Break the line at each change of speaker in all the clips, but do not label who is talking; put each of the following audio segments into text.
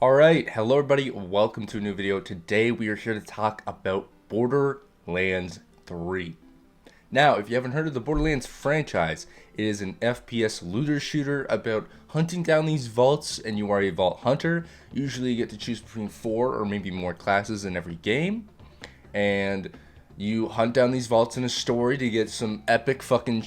Alright, hello everybody, welcome to a new video. Today we are here to talk about Borderlands 3. Now, if you haven't heard of the Borderlands franchise, it is an FPS looter shooter about hunting down these vaults, and you are a vault hunter. Usually you get to choose between 4 or maybe more classes in every game. And you hunt down these vaults in a story to get some epic fucking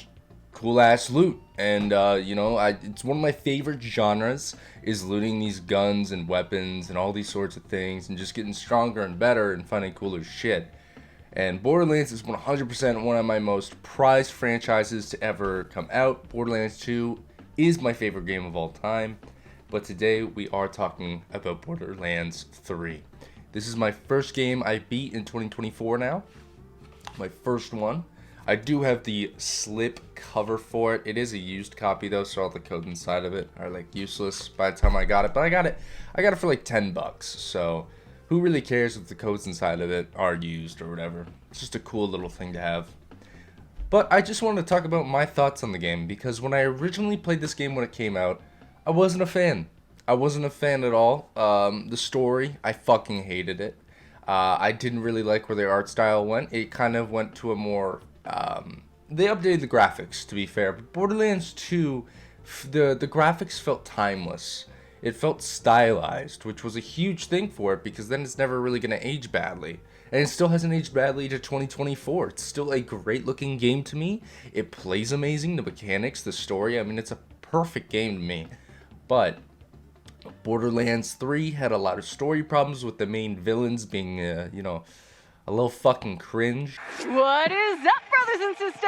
cool ass loot. And it's one of my favorite genres is looting these guns and weapons and all these sorts of things and just getting stronger and better and finding cooler shit. And Borderlands is 100% one of my most prized franchises to ever come out. Borderlands 2 is my favorite game of all time, but today we are talking about Borderlands 3. This is my first game I beat in 2024 now. My first one. I do have the slip cover for it. It is a used copy though, so all the codes inside of it are like useless by the time I got it. But I got it for like $10. So who really cares if the codes inside of it are used or whatever? It's just a cool little thing to have. But I just wanted to talk about my thoughts on the game, because when I originally played this game when it came out, I wasn't a fan. I wasn't a fan at all. The story, I fucking hated it. I didn't really like where their art style went. It kind of went to a more they updated the graphics, to be fair, but Borderlands 2, the graphics felt timeless. It felt stylized, which was a huge thing for it, because then it's never really going to age badly. And it still hasn't aged badly to 2024. It's still a great looking game to me. It plays amazing, the mechanics, the story, I mean, it's a perfect game to me. But Borderlands 3 had a lot of story problems with the main villains being, a little fucking cringe.
What is up, brothers and sisters?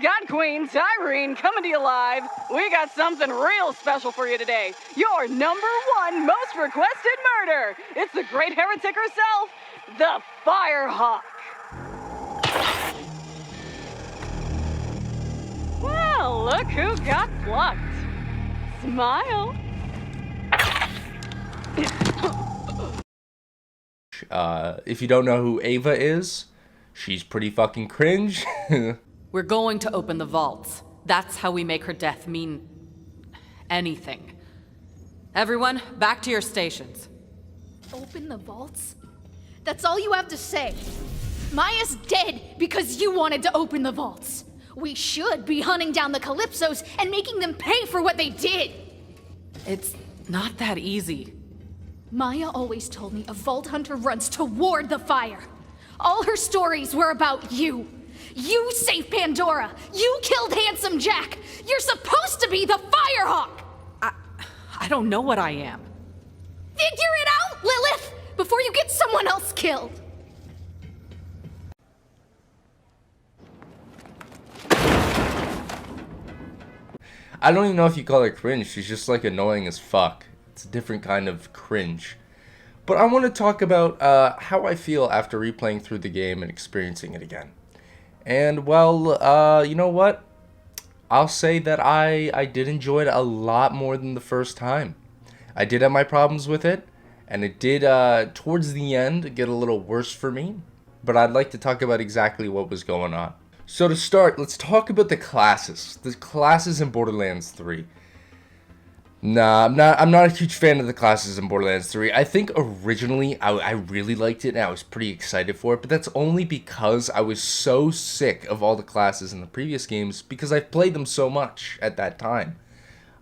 God Queen Tyreen coming to you live. We got something real special for you today. Your #1 most requested murder. It's the great heretic herself, the Firehawk. Well, look who got plucked. Smile.
If you don't know who Ava is, she's pretty fucking cringe.
We're going to open the vaults. That's how we make her death mean anything. Everyone, back to your stations.
Open the vaults? That's all you have to say. Maya's dead because you wanted to open the vaults. We should be hunting down the Calypsos and making them pay for what they did.
It's not that easy.
Maya always told me a vault hunter runs toward the fire. All her stories were about you. You saved Pandora. You killed Handsome Jack. You're supposed to be the Firehawk.
I don't know what I am.
Figure it out, Lilith, before you get someone else killed.
I don't even know if you call her cringe. She's just like annoying as fuck. It's a different kind of cringe. But I want to talk about how I feel after replaying through the game and experiencing it again. And, well, you know what? I'll say that I did enjoy it a lot more than the first time. I did have my problems with it, and it did, towards the end, get a little worse for me. But I'd like to talk about exactly what was going on. So to start, let's talk about the classes. The classes in Borderlands 3. Nah, I'm not a huge fan of the classes in Borderlands 3. I think originally I really liked it and I was pretty excited for it, but that's only because I was so sick of all the classes in the previous games because I've played them so much at that time.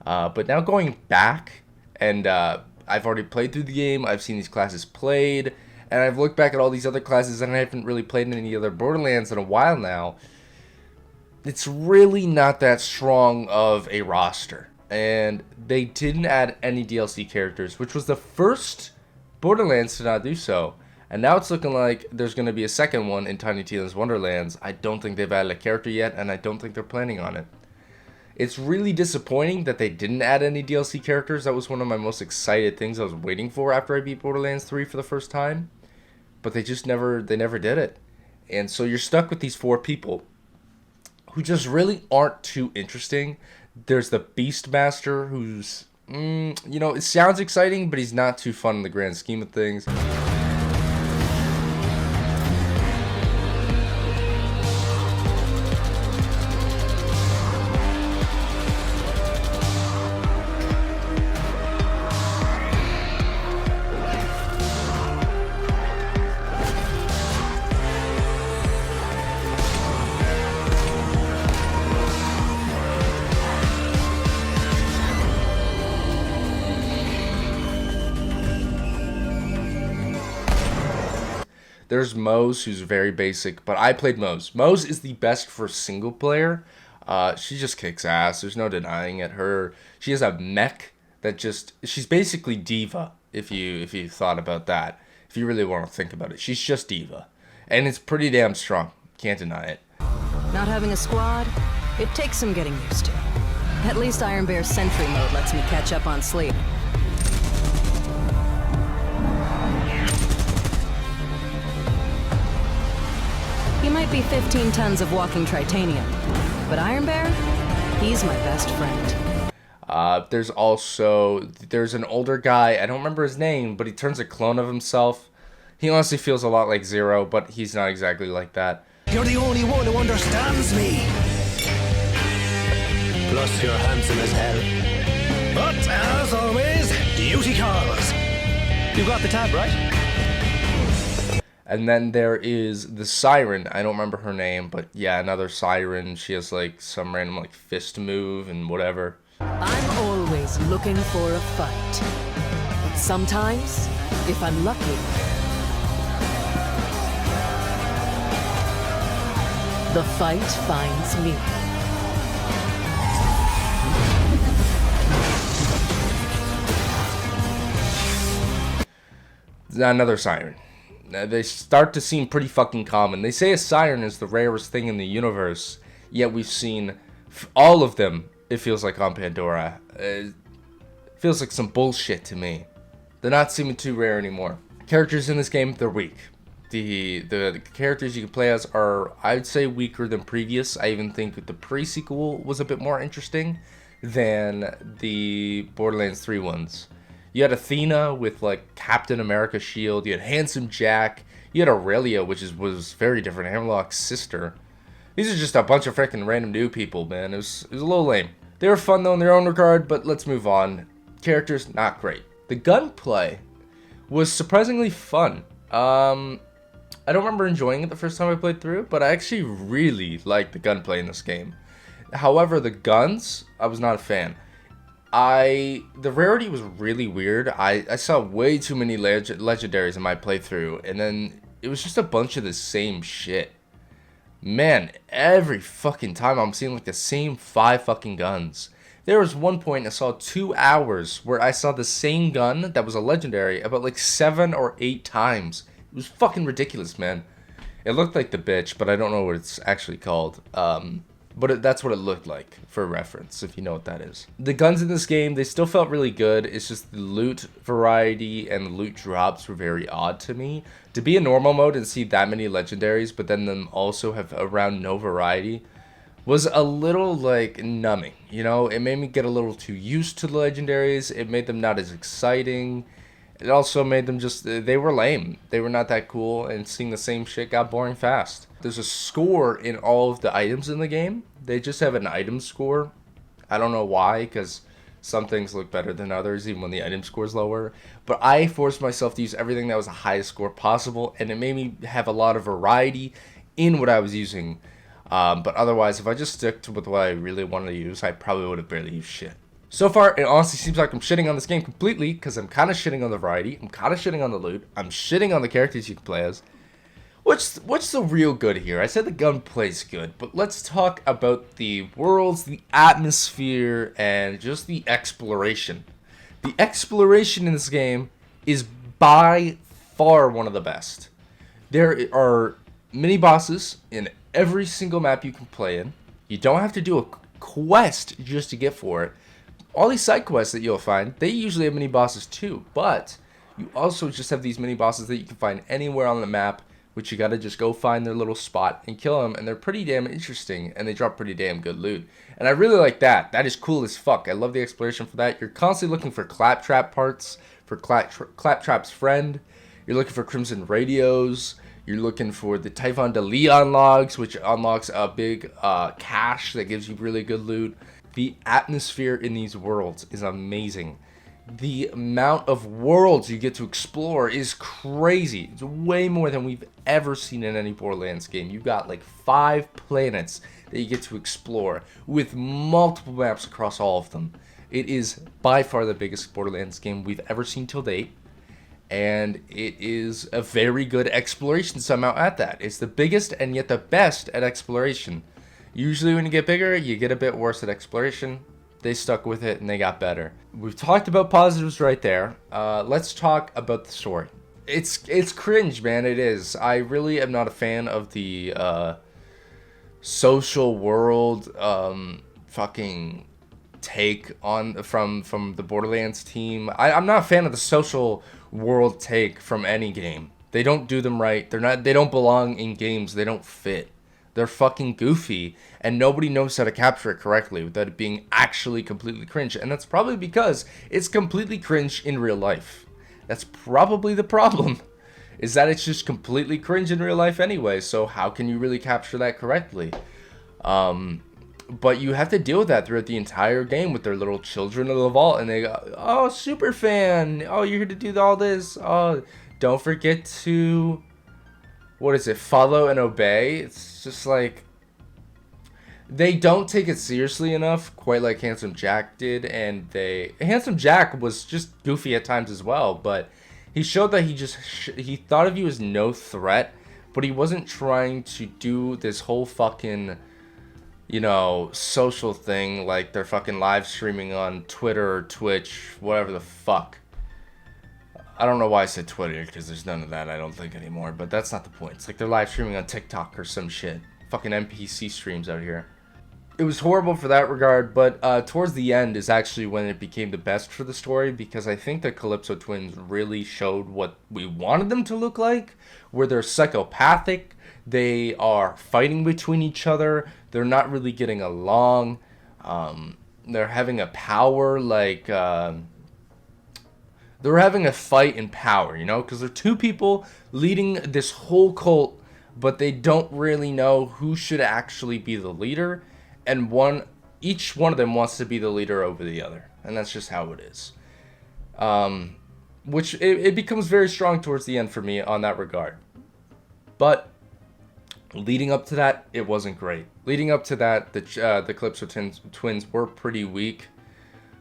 But now going back, and I've already played through the game, I've seen these classes played, and I've looked back at all these other classes and I haven't really played any other Borderlands in a while now. It's really not that strong of a roster. And they didn't add any DLC characters, which was the first Borderlands to not do so. And now it's looking like there's going to be a second one in Tiny Tina's Wonderlands. I don't think they've added a character yet, and I don't think they're planning on it. It's really disappointing that they didn't add any DLC characters. That was one of my most excited things I was waiting for after I beat Borderlands 3 for the first time. But they never did it. And so you're stuck with these 4 people who just really aren't too interesting. There's the Beastmaster, who's, it sounds exciting, but he's not too fun in the grand scheme of things. There's Mose, who's very basic, but I played Mose. Mose is the best for single player. She just kicks ass. There's no denying it. She has a mech that she's basically diva. If you thought about that, if you really want to think about it, she's just diva, and it's pretty damn strong. Can't deny it.
Not having a squad, it takes some getting used to. At least Iron Bear's sentry mode lets me catch up on sleep. He might be 15 tons of walking tritanium, but Iron Bear, he's my best friend.
There's an older guy, I don't remember his name, but he turns a clone of himself. He honestly feels a lot like Zero, but he's not exactly like that.
You're the only one who understands me. Plus, you're handsome as hell. But, as always, duty calls. You got the tab, right?
And then there is the Siren. I don't remember her name, but yeah, another Siren. She has like some random like fist move and whatever.
I'm always looking for a fight. Sometimes, if I'm lucky, the fight finds me.
Another Siren. They start to seem pretty fucking common. They say a Siren is the rarest thing in the universe, yet we've seen all of them, it feels like, on Pandora. It feels like some bullshit to me. They're not seeming too rare anymore. Characters in this game, they're weak. The characters you can play as are, I'd say, weaker than previous. I even think the pre-sequel was a bit more interesting than the Borderlands 3 ones. You had Athena with like Captain America shield. You had Handsome Jack. You had Aurelia, which was very different. Hammerlock's sister. These are just a bunch of freaking random new people, man. It was a little lame. They were fun though in their own regard, but let's move on. Characters, not great. The gunplay was surprisingly fun. I don't remember enjoying it the first time I played through, but I actually really liked the gunplay in this game. However, the guns, I was not a fan. The rarity was really weird. I saw way too many legendaries in my playthrough, and then it was just a bunch of the same shit. Man, every fucking time I'm seeing like the same 5 fucking guns. There was one point I saw 2 hours where I saw the same gun that was a legendary about like 7 or 8 times. It was fucking ridiculous, man. It looked like the bitch, but I don't know what it's actually called. But that's what it looked like, for reference, if you know what that is. The guns in this game, they still felt really good. It's just the loot variety and the loot drops were very odd to me. To be in normal mode and see that many legendaries, but then them also have around no variety, was a little, like, numbing. You know, it made me get a little too used to the legendaries. It made them not as exciting. It also made them just, they were lame. They were not that cool, and seeing the same shit got boring fast. There's a score in all of the items in the game. They just have an item score. I don't know why, because some things look better than others, even when the item score is lower. But I forced myself to use everything that was the highest score possible, and it made me have a lot of variety in what I was using. But otherwise, if I just stick to what I really wanted to use, I probably would have barely used shit. So far, it honestly seems like I'm shitting on this game completely, because I'm kind of shitting on the variety, I'm kind of shitting on the loot, I'm shitting on the characters you can play as. What's the real good here? I said the gunplay's good, but let's talk about the worlds, the atmosphere, and just the exploration. The exploration in this game is by far one of the best. There are mini-bosses in every single map you can play in. You don't have to do a quest just to get for it. All these side quests that you'll find, they usually have mini-bosses too, but you also just have these mini-bosses that you can find anywhere on the map, which you gotta just go find their little spot and kill them, and they're pretty damn interesting, and they drop pretty damn good loot. And I really like that. That is cool as fuck. I love the exploration for that. You're constantly looking for Claptrap parts, for Claptrap's friend. You're looking for Crimson Radios. You're looking for the Typhon de Leon logs, which unlocks a big cache that gives you really good loot. The atmosphere in these worlds is amazing. The amount of worlds you get to explore is crazy. It's way more than we've ever seen in any Borderlands game. You've got like 5 planets that you get to explore with multiple maps across all of them. It is by far the biggest Borderlands game we've ever seen till date. and it is a very good exploration somehow at that. It's the biggest and yet the best at exploration. Usually when you get bigger, you get a bit worse at exploration. They stuck with it and they got better. We've talked about positives right there. Let's talk about the story. It's cringe, man. It is. I really am not a fan of the social world fucking take on from the Borderlands team. I'm not a fan of the social world take from any game. They don't do them right. They don't belong in games. They don't fit. They're fucking goofy, and nobody knows how to capture it correctly without it being actually completely cringe. And that's probably because it's completely cringe in real life. That's probably the problem, is that it's just completely cringe in real life anyway. So how can you really capture that correctly? But you have to deal with that throughout the entire game with their little children of the vault, and they go, "Oh, super fan! Oh, you're here to do all this. Oh, don't forget to, what is it? Follow and obey." It's just like they don't take it seriously enough, quite like Handsome Jack did, and Handsome Jack was just goofy at times as well, but he showed that he thought of you as no threat, but he wasn't trying to do this whole fucking, you know, social thing like they're fucking live streaming on Twitter or Twitch, whatever the fuck. I don't know why I said Twitter, because there's none of that, I don't think, anymore, but that's not the point. It's like they're live streaming on TikTok or some shit. Fucking NPC streams out here. It was horrible for that regard, but towards the end is actually when it became the best for the story, because I think the Calypso twins really showed what we wanted them to look like, where they're psychopathic, they are fighting between each other, they're not really getting along, they're having a power, like, they're having a fight in power, you know, because they're two people leading this whole cult, but they don't really know who should actually be the leader, and each one of them wants to be the leader over the other, and that's just how it is. Which it becomes very strong towards the end for me on that regard. But leading up to that, it wasn't great. Leading up to that, the Calypso twins were pretty weak,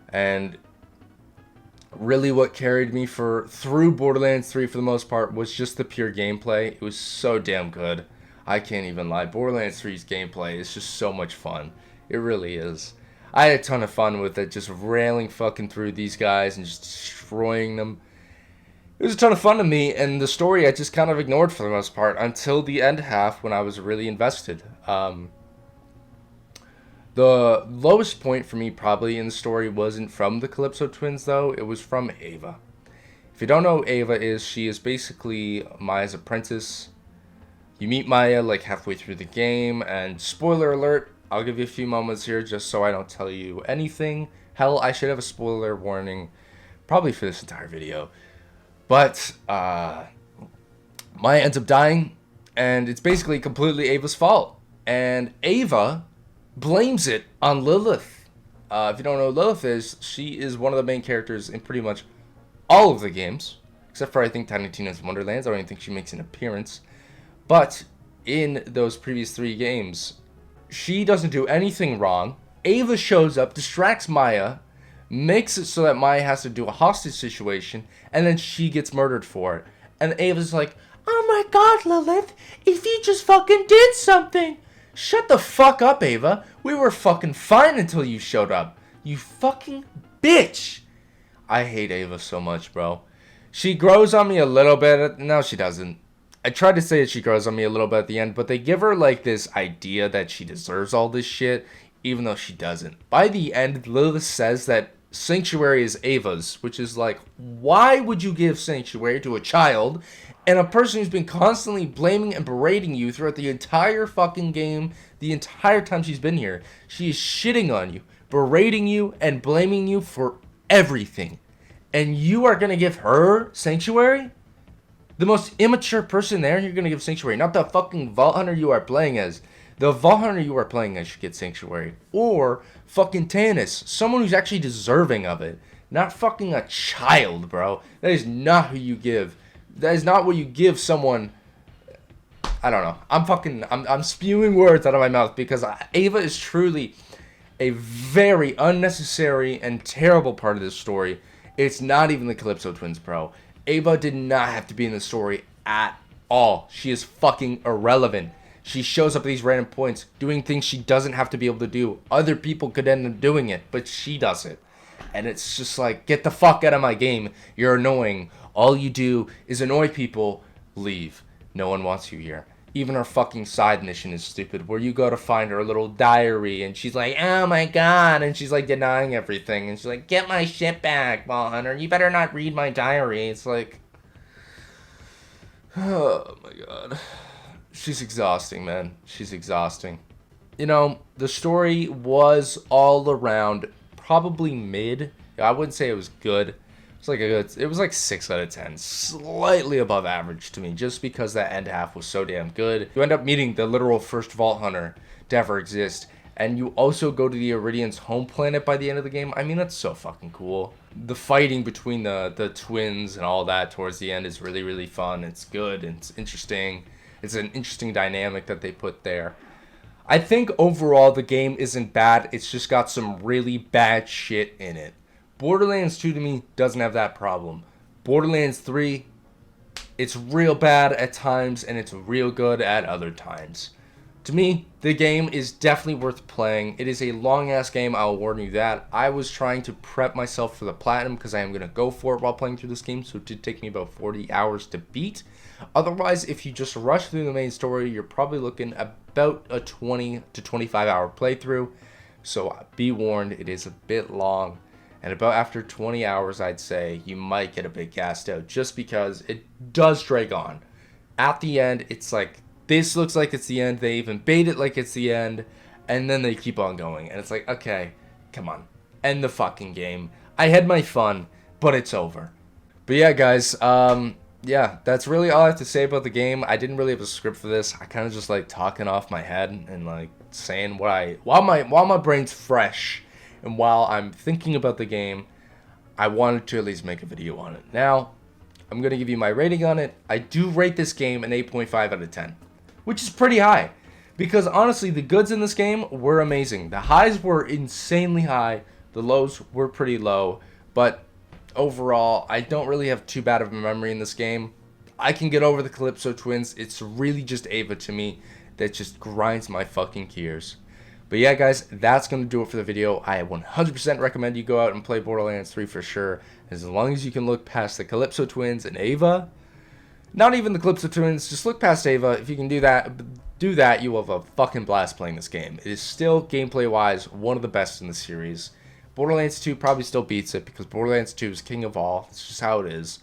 and really what carried me through Borderlands 3 for the most part was just the pure gameplay. It was so damn good. I can't even lie. Borderlands 3's gameplay is just so much fun. It really is. I had a ton of fun with it, just railing fucking through these guys and just destroying them. It was a ton of fun to me, and the story I just kind of ignored for the most part until the end half when I was really invested. The lowest point for me probably in the story wasn't from the Calypso twins, though. It was from Ava. If you don't know who Ava is, she is basically Maya's apprentice. You meet Maya like halfway through the game, and spoiler alert, I'll give you a few moments here just so I don't tell you anything. Hell, I should have a spoiler warning probably for this entire video. But Maya ends up dying, and it's basically completely Ava's fault. And Ava blames it on Lilith. If you don't know who Lilith is, she is one of the main characters in pretty much all of the games, except for I think Tiny Tina's Wonderlands. I don't even think she makes an appearance. But in those previous 3 games, she doesn't do anything wrong. Ava shows up, distracts Maya, makes it so that Maya has to do a hostage situation, and then she gets murdered for it. And Ava's like, "Oh my god, Lilith, if you just fucking did something." Shut the fuck up, Ava. We were fucking fine until you showed up. You fucking bitch. I hate Ava so much, bro. She grows on me a little bit. No, she doesn't. I tried to say that she grows on me a little bit at the end, but they give her like this idea that she deserves all this shit, even though she doesn't. By the end, Lilith says that Sanctuary is Ava's, which is like, why would you give Sanctuary to a child and a person who's been constantly blaming and berating you throughout the entire fucking game, the entire time she's been here? She is shitting on you, berating you, and blaming you for everything. And you are going to give her Sanctuary? The most immature person there, you're going to give Sanctuary. Not the fucking Vault Hunter you are playing as. The Vault Hunter you are playing as should get Sanctuary. Or fucking Tannis. Someone who's actually deserving of it. Not fucking a child, bro. That is not who you give. That is not what you give someone. I don't know. I'm spewing words out of my mouth because Ava is truly a very unnecessary and terrible part of this story. It's not even the Calypso twins, bro. Ava did not have to be in the story at all. She is fucking irrelevant. She shows up at these random points doing things she doesn't have to be able to do. Other people could end up doing it, but she does it. And it's just like, get the fuck out of my game. You're annoying. All you do is annoy people. Leave. No one wants you here. Even our fucking side mission is stupid, where you go to find her little diary and she's like, oh my god, and she's like denying everything, and she's like, get my shit back, Ball Hunter. You better not read my diary. It's like, oh my god. She's exhausting, man. She's exhausting. You know, the story was all around probably mid. I wouldn't say it was good. It was like 6 out of 10. Slightly above average to me, just because that end half was so damn good. You end up meeting the literal first Vault Hunter to ever exist. And you also go to the Iridian's home planet by the end of the game. I mean, that's so fucking cool. The fighting between the twins and all that towards the end is really, really fun. It's good. It's interesting. It's an interesting dynamic that they put there. I think overall the game isn't bad. It's just got some really bad shit in it. Borderlands 2 to me doesn't have that problem. Borderlands 3, it's real bad at times and it's real good at other times. To me, the game is definitely worth playing. It is a long ass game, I'll warn you that. I was trying to prep myself for the platinum because I am going to go for it while playing through this game, so it did take me about 40 hours to beat. Otherwise, if you just rush through the main story, you're probably looking about a 20 to 25 hour playthrough. So be warned, it is a bit long. And about after 20 hours, I'd say, you might get a bit gassed out just because it does drag on. At the end, it's like, this looks like it's the end. They even bait it like it's the end. And then they keep on going. And it's like, okay, come on. End the fucking game. I had my fun, but it's over. But yeah, guys, yeah, that's really all I have to say about the game. I didn't really have a script for this. I kind of just like talking off my head and like saying what while my brain's fresh and while I'm thinking about the game, I wanted to at least make a video on it. Now, I'm going to give you my rating on it. I do rate this game an 8.5 out of 10, which is pretty high because honestly, the goods in this game were amazing. The highs were insanely high. The lows were pretty low, but overall, I don't really have too bad of a memory in this game. I can get over the Calypso twins. It's really just Ava to me that just grinds my fucking gears. But yeah, guys, that's going to do it for the video. I 100% recommend you go out and play Borderlands 3 for sure. As long as you can look past the Calypso twins and Ava. Not even the Calypso twins, just look past Ava. If you can do that, you will have a fucking blast playing this game. It is still, gameplay-wise, one of the best in the series. Borderlands 2 probably still beats it because Borderlands 2 is king of all. It's just how it is.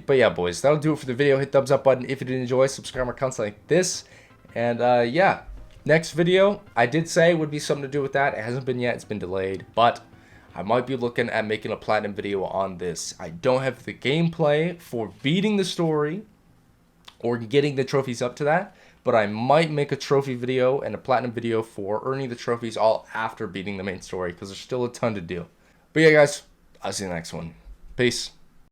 But yeah, boys, that'll do it for the video. Hit thumbs up button if you did enjoy. Subscribe my content like this. And yeah, next video, I did say would be something to do with that. It hasn't been yet. It's been delayed. But I might be looking at making a platinum video on this. I don't have the gameplay for beating the story or getting the trophies up to that. But I might make a trophy video and a platinum video for earning the trophies all after beating the main story because there's still a ton to do. But yeah, guys, I'll see you in the next one. Peace.